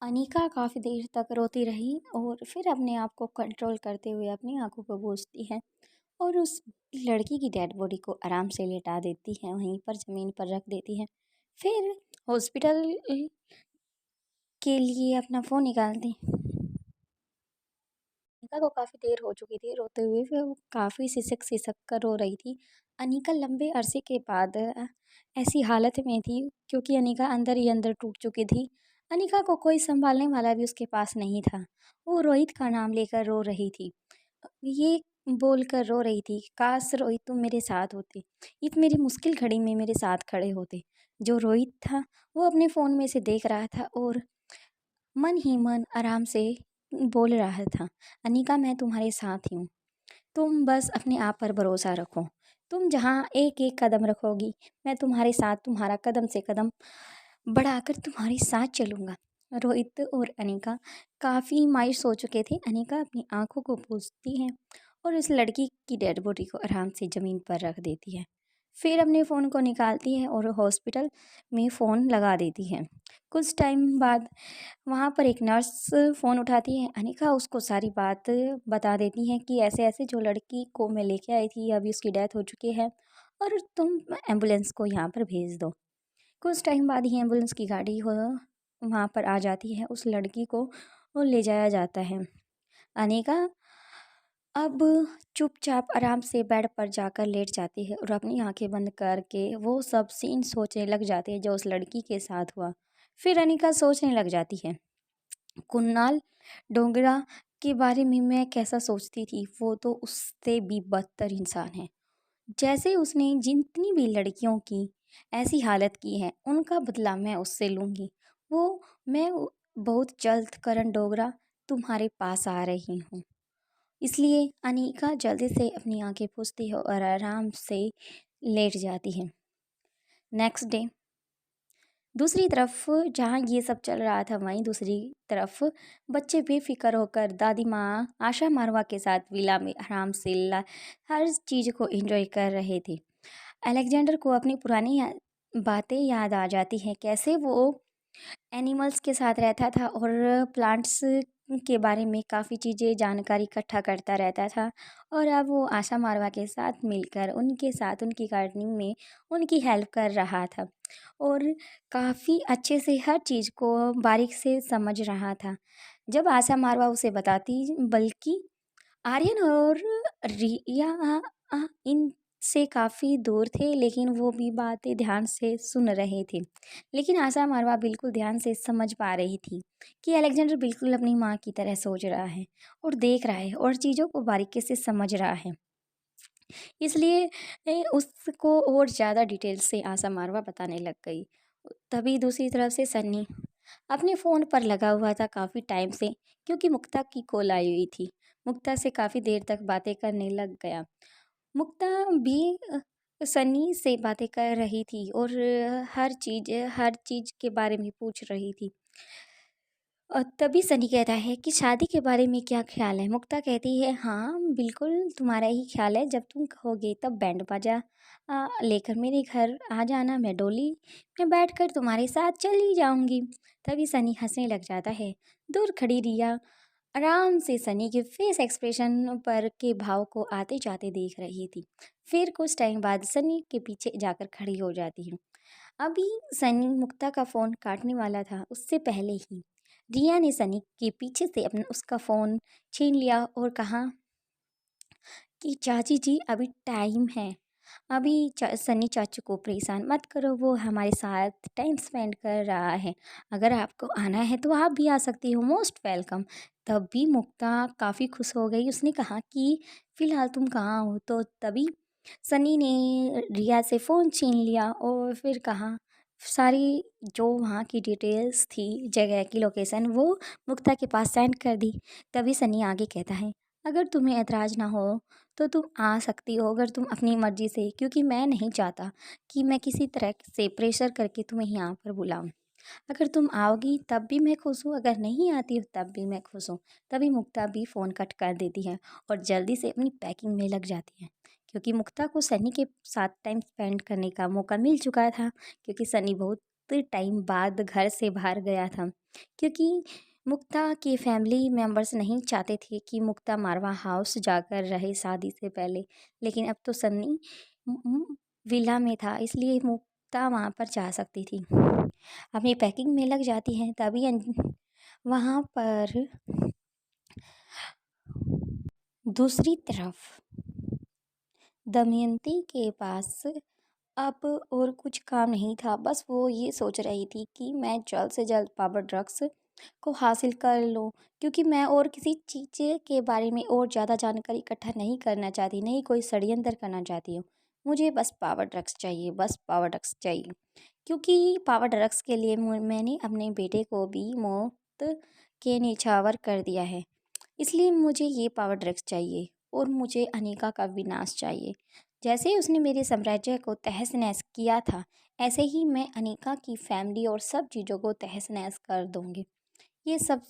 अनीका काफ़ी देर तक रोती रही और फिर अपने आप को कंट्रोल करते हुए अपनी आंखों को पोंछती है और उस लड़की की डेड बॉडी को आराम से लेटा देती है, वहीं पर ज़मीन पर रख देती है। फिर हॉस्पिटल के लिए अपना फ़ोन निकालती। अनीका को काफ़ी देर हो चुकी थी रोते हुए, फिर वो काफ़ी सिसक-सिसक कर रो रही थी। अनीका लंबे अरसे के बाद ऐसी हालत में थी क्योंकि अनीका अंदर ही अंदर टूट चुकी थी। अनीका को कोई सँभालने वाला भी उसके पास नहीं था। वो रोहित का नाम लेकर रो रही थी। ये बोलकर रो रही थी, काश रोहित तुम मेरे साथ होते, इस मेरी मुश्किल घड़ी में मेरे साथ खड़े होते। जो रोहित था वो अपने फ़ोन में से देख रहा था और मन ही मन आराम से बोल रहा था, अनीका मैं तुम्हारे साथ ही हूँ, तुम बस अपने आप पर भरोसा रखो, तुम जहाँ एक एक कदम रखोगी मैं तुम्हारे साथ तुम्हारा कदम से कदम बढ़ाकर तुम्हारे साथ चलूँगा। रोहित और अनीका काफ़ी मायूस हो चुके थे। अनीका अपनी आंखों को पोंछती है और उस लड़की की डेड बॉडी को आराम से ज़मीन पर रख देती है। फिर अपने फ़ोन को निकालती है और हॉस्पिटल में फ़ोन लगा देती है। कुछ टाइम बाद वहाँ पर एक नर्स फ़ोन उठाती है। अनीका उसको सारी बात बता देती है कि ऐसे-ऐसे जो लड़की को मैं लेके आई थी अभी उसकी डेथ हो चुकी है और तुम एम्बुलेंस को यहाँ पर भेज दो। कुछ टाइम बाद ही एम्बुलेंस की गाड़ी वहाँ पर आ जाती है। उस लड़की को ले जाया जाता है। अनीका अब चुपचाप आराम से बेड पर जाकर लेट जाती है और अपनी आंखें बंद करके वो सब सीन सोचने लग जाते हैं जो उस लड़की के साथ हुआ। फिर अनीका सोचने लग जाती है, कुणाल डोगरा के बारे में मैं कैसा सोचती थी, वो तो उससे भी बदतर इंसान है। जैसे उसने जितनी भी लड़कियों की ऐसी हालत की है उनका बदला मैं उससे लूँगी। वो मैं बहुत जल्द करण डोगरा तुम्हारे पास आ रही हूँ। इसलिए अनीका जल्दी से अपनी आंखें पोंछती है और आराम से लेट जाती है। नेक्स्ट डे दूसरी तरफ जहाँ ये सब चल रहा था वहीं दूसरी तरफ बच्चे बेफिक्र होकर दादी माँ आशा मारवा के साथ विला में आराम से हर चीज़ को एंजॉय कर रहे थे। अलेक्जेंडर को अपनी पुरानी बातें याद आ जाती हैं, कैसे वो एनिमल्स के साथ रहता था और प्लांट्स के बारे में काफ़ी चीज़ें जानकारी इकट्ठा करता रहता था और अब वो आशा मारवा के साथ मिलकर उनके साथ उनकी गार्डनिंग में उनकी हेल्प कर रहा था और काफ़ी अच्छे से हर चीज़ को बारीक से समझ रहा था। जब आशा मारवा उसे बताती, बल्कि आर्यन और रिया इनसे काफ़ी दूर थे लेकिन वो भी बातें ध्यान से सुन रहे थे। लेकिन आशा मारवा बिल्कुल ध्यान से समझ पा रही थी कि अलेक्जेंडर बिल्कुल अपनी माँ की तरह सोच रहा है और देख रहा है और चीज़ों को बारीकी से समझ रहा है। इसलिए उसको और ज़्यादा डिटेल से आशा मारवा बताने लग गई। तभी दूसरी तरफ से सन्नी अपने फ़ोन पर लगा हुआ था काफ़ी टाइम से, क्योंकि मुक्ता की कॉल आई हुई थी। मुक्ता से काफ़ी देर तक बातें करने लग गया। मुक्ता भी सन्नी से बातें कर रही थी और हर चीज़ के बारे में पूछ रही थी। और तभी सनी कहता है कि शादी के बारे में क्या ख्याल है। मुक्ता कहती है, हाँ बिल्कुल तुम्हारा ही ख्याल है, जब तुम कहोगे तब बैंड बाजा लेकर मेरे घर आ जाना, मैं डोली में बैठकर तुम्हारे साथ चली जाऊंगी। तभी सनी हंसने लग जाता है। दूर खड़ी रिया आराम से सनी के फेस एक्सप्रेशन पर के भाव को आते जाते देख रही थी। फिर कुछ टाइम बाद सनी के पीछे जाकर खड़ी हो जाती है। अभी सनी मुक्ता का फ़ोन काटने वाला था, उससे पहले ही रिया ने सनी के पीछे से अपना उसका फ़ोन छीन लिया और कहा कि चाची जी अभी टाइम है, अभी सनी चाचू को परेशान मत करो, वो हमारे साथ टाइम स्पेंड कर रहा है, अगर आपको आना है तो आप भी आ सकती हो, मोस्ट वेलकम। तब भी मुक्ता काफ़ी खुश हो गई, उसने कहा कि फ़िलहाल तुम कहाँ हो। तो तभी सनी ने रिया से फ़ोन छीन लिया और फिर कहा सारी जो वहाँ की डिटेल्स थी, जगह की लोकेशन, वो मुक्ता के पास सेंड कर दी। तभी सनी आगे कहता है, अगर तुम्हें ऐतराज़ ना हो तो तुम आ सकती हो, अगर तुम अपनी मर्ज़ी से, क्योंकि मैं नहीं चाहता कि मैं किसी तरह से प्रेशर करके तुम्हें यहाँ पर बुलाऊँ। अगर तुम आओगी तब भी मैं खुश हूँ, अगर नहीं आती हो तब भी मैं खुश हूँ। तभी मुक्ता भी फ़ोन कट कर देती है और जल्दी से अपनी पैकिंग में लग जाती है, क्योंकि मुक्ता को सनी के साथ टाइम स्पेंड करने का मौका मिल चुका था, क्योंकि सनी बहुत टाइम बाद घर से बाहर गया था, क्योंकि मुक्ता के फैमिली मेंबर्स नहीं चाहते थे कि मुक्ता मारवा हाउस जाकर रहे शादी से पहले। लेकिन अब तो सन्नी विला में था, इसलिए मुक्ता वहाँ पर जा सकती थी। अपनी पैकिंग में लग जाती है, तभी वहाँ पर दूसरी तरफ दमयंती के पास अब और कुछ काम नहीं था। बस वो ये सोच रही थी कि मैं जल्द से जल्द पावर ड्रग्स को हासिल कर लूँ, क्योंकि मैं और किसी चीज़ के बारे में और ज़्यादा जानकारी इकट्ठा नहीं करना चाहती, नहीं कोई षड्यंत्र करना चाहती हूँ। मुझे बस पावर ड्रग्स चाहिए, बस पावर ड्रग्स चाहिए, क्योंकि पावर ड्रग्स के लिए मैंने अपने बेटे को भी मौत के निछावर कर दिया है। इसलिए मुझे ये पावर ड्रग्स चाहिए और मुझे अनिका का विनाश चाहिए। जैसे ही उसने मेरे साम्राज्य को तहस नहस किया था, ऐसे ही मैं अनिका की फैमिली और सब चीज़ों को तहस नहस कर दूंगी। ये सब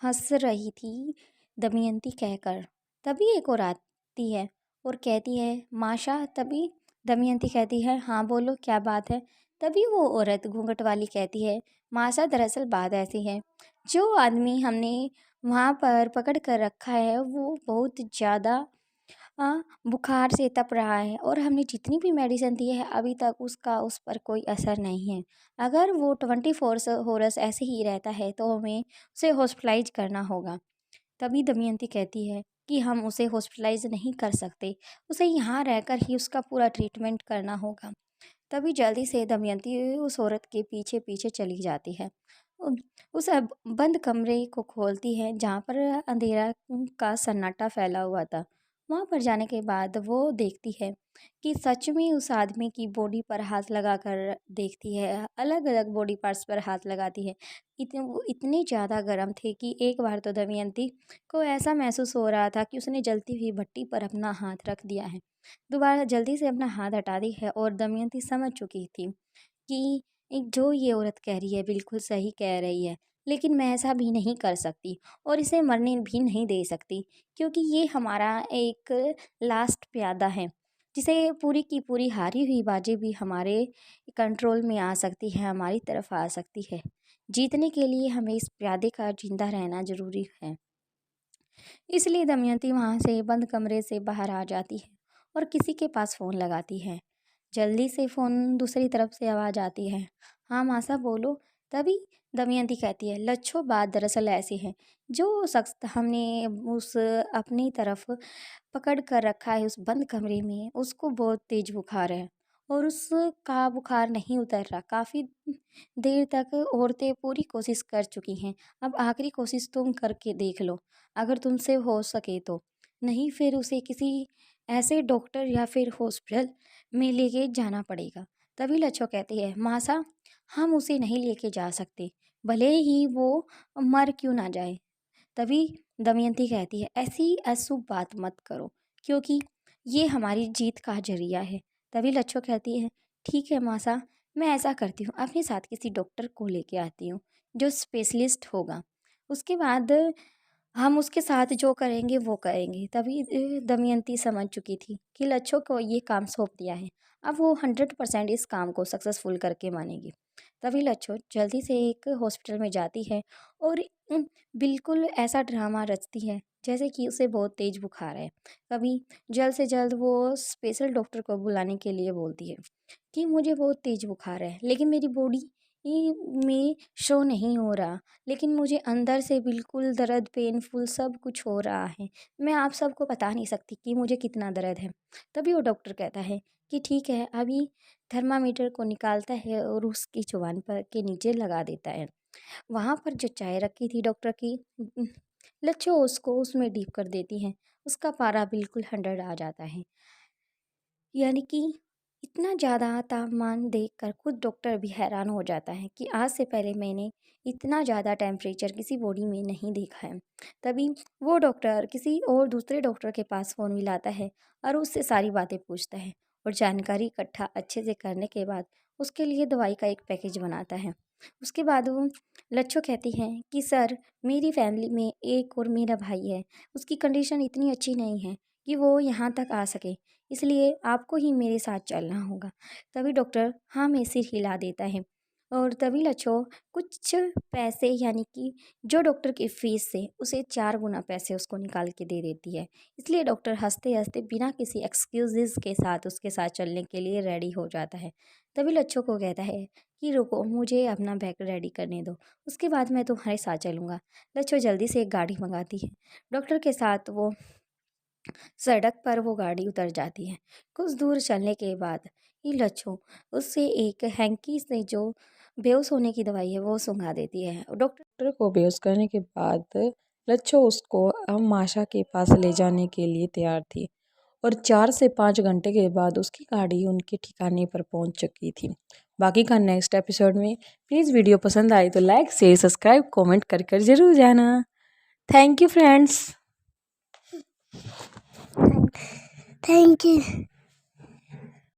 हंस रही थी दमयंती कहकर। तभी एक और आती है और कहती है, माशा। तभी दमयंती कहती है, हाँ बोलो क्या बात है। तभी वो औरत घूंघट वाली कहती है, माशा दरअसल बात ऐसी है, जो आदमी हमने वहाँ पर पकड़ कर रखा है वो बहुत ज़्यादा बुखार से तप रहा है, और हमने जितनी भी मेडिसिन दी है अभी तक उसका उस पर कोई असर नहीं है। अगर वो 24 हॉर्स ऐसे ही रहता है तो हमें उसे हॉस्पिटलाइज करना होगा। तभी दमयंती कहती है कि हम उसे हॉस्पिटलाइज नहीं कर सकते, उसे यहाँ रहकर ही उसका पूरा ट्रीटमेंट करना होगा। तभी जल्दी से दमयंती उस औरत के पीछे पीछे चली जाती है। उ- उस बंद कमरे को खोलती है जहाँ पर अंधेरा का सन्नाटा फैला हुआ था। वहाँ पर जाने के बाद वो देखती है कि सच में उस आदमी की बॉडी पर हाथ लगाकर देखती है, अलग अलग बॉडी पार्ट्स पर हाथ लगाती है। वो इतने ज़्यादा गर्म थे कि एक बार तो दमयंती को ऐसा महसूस हो रहा था कि उसने जलती हुई भट्टी पर अपना हाथ रख दिया है। दोबारा जल्दी से अपना हाथ हटा दी है, और दमयंती समझ चुकी थी कि जो ये औरत कह रही है बिल्कुल सही कह रही है। लेकिन मैं ऐसा भी नहीं कर सकती और इसे मरने भी नहीं दे सकती, क्योंकि ये हमारा एक लास्ट प्यादा है, जिसे पूरी की पूरी हारी हुई बाजी भी हमारे कंट्रोल में आ सकती है, हमारी तरफ आ सकती है। जीतने के लिए हमें इस प्यादे का जिंदा रहना जरूरी है। इसलिए दमयंती वहाँ से बंद कमरे से बाहर आ जाती है और किसी के पास फ़ोन लगाती है। जल्दी से फ़ोन दूसरी तरफ से आवाज़ आती है, हाँ मासा बोलो। तभी दमयंती कहती है, लच्छो बात दरअसल ऐसी है, जो शख्स हमने उस अपनी तरफ पकड़ कर रखा है उस बंद कमरे में, उसको बहुत तेज़ बुखार है और उसका बुखार नहीं उतर रहा। काफ़ी देर तक औरतें पूरी कोशिश कर चुकी हैं, अब आखिरी कोशिश तुम करके देख लो, अगर तुमसे हो सके तो। नहीं फिर उसे किसी ऐसे डॉक्टर या फिर हॉस्पिटल में लेके जाना पड़ेगा। तभी लच्छो कहती है, मासा हम उसे नहीं लेके जा सकते, भले ही वो मर क्यों ना जाए। तभी दमयंती कहती है, ऐसी अशुभ बात मत करो, क्योंकि ये हमारी जीत का जरिया है। तभी लच्छो कहती है, ठीक है मासा, मैं ऐसा करती हूँ, अपने साथ किसी डॉक्टर को लेके आती हूँ जो स्पेशलिस्ट होगा, उसके बाद हम उसके साथ जो करेंगे वो करेंगे। तभी दमयंती समझ चुकी थी कि लच्छो को ये काम सौंप दिया है, अब वो 100% इस काम को सक्सेसफुल करके मानेगी। तभी लच्छो जल्दी से एक हॉस्पिटल में जाती है और बिल्कुल ऐसा ड्रामा रचती है जैसे कि उसे बहुत तेज़ बुखार है। तभी जल्द से जल्द वो स्पेशल डॉक्टर को बुलाने के लिए बोलती है कि मुझे बहुत तेज़ बुखार है, लेकिन मेरी बॉडी में शो नहीं हो रहा, लेकिन मुझे अंदर से बिल्कुल दर्द, पेनफुल सब कुछ हो रहा है। मैं आप सबको बता नहीं सकती कि मुझे कितना दर्द है। तभी वो डॉक्टर कहता है कि ठीक है, अभी थर्मामीटर को निकालता है और उसकी जुबान पर के नीचे लगा देता है। वहाँ पर जो चाय रखी थी डॉक्टर की, लच्छो उसको उसमें डीप कर देती है। उसका पारा बिल्कुल 100 आ जाता है। यानी कि इतना ज़्यादा तापमान देखकर खुद डॉक्टर भी हैरान हो जाता है कि आज से पहले मैंने इतना ज़्यादा टेम्परेचर किसी बॉडी में नहीं देखा है। तभी वो डॉक्टर किसी और दूसरे डॉक्टर के पास फ़ोन मिलाता है और उससे सारी बातें पूछता है, और जानकारी इकट्ठा अच्छे से करने के बाद उसके लिए दवाई का एक पैकेज बनाता है। उसके बाद वो लच्छो कहती हैं कि सर, मेरी फैमिली में एक और मेरा भाई है, उसकी कंडीशन इतनी अच्छी नहीं है कि वो यहाँ तक आ सके, इसलिए आपको ही मेरे साथ चलना होगा। तभी डॉक्टर हाँ में सिर हिला देता है और तभी लच्छो कुछ पैसे यानी कि जो डॉक्टर की फ़ीस से उसे 4 गुना पैसे उसको निकाल के दे देती है। इसलिए डॉक्टर हँसते-हँसते बिना किसी एक्सक्यूज़ेज़ के साथ उसके साथ चलने के लिए रेडी हो जाता है। तभी लच्छो को कहता है कि रुको, मुझे अपना बैग रेडी करने दो, उसके बाद मैं तुम्हारे साथ चलूँगा। लच्छो जल्दी से एक गाड़ी मंगाती है। डॉक्टर के साथ वो सड़क पर वो गाड़ी उतर जाती है। कुछ दूर चलने के बाद ये लच्छो उससे एक हैंकी से जो बेहोश होने की दवाई है वो सुंघा देती है। डॉक्टर को बेहोश करने के बाद लच्छो उसको अब माशा के पास ले जाने के लिए तैयार थी और 4 से 5 घंटे के बाद उसकी गाड़ी उनके ठिकाने पर पहुंच चुकी थी। बाकी का नेक्स्ट एपिसोड में। प्लीज़ वीडियो पसंद आई तो लाइक शेयर सब्सक्राइब कमेंट कर ज़रूर जाना। Thank you friends. Thank you.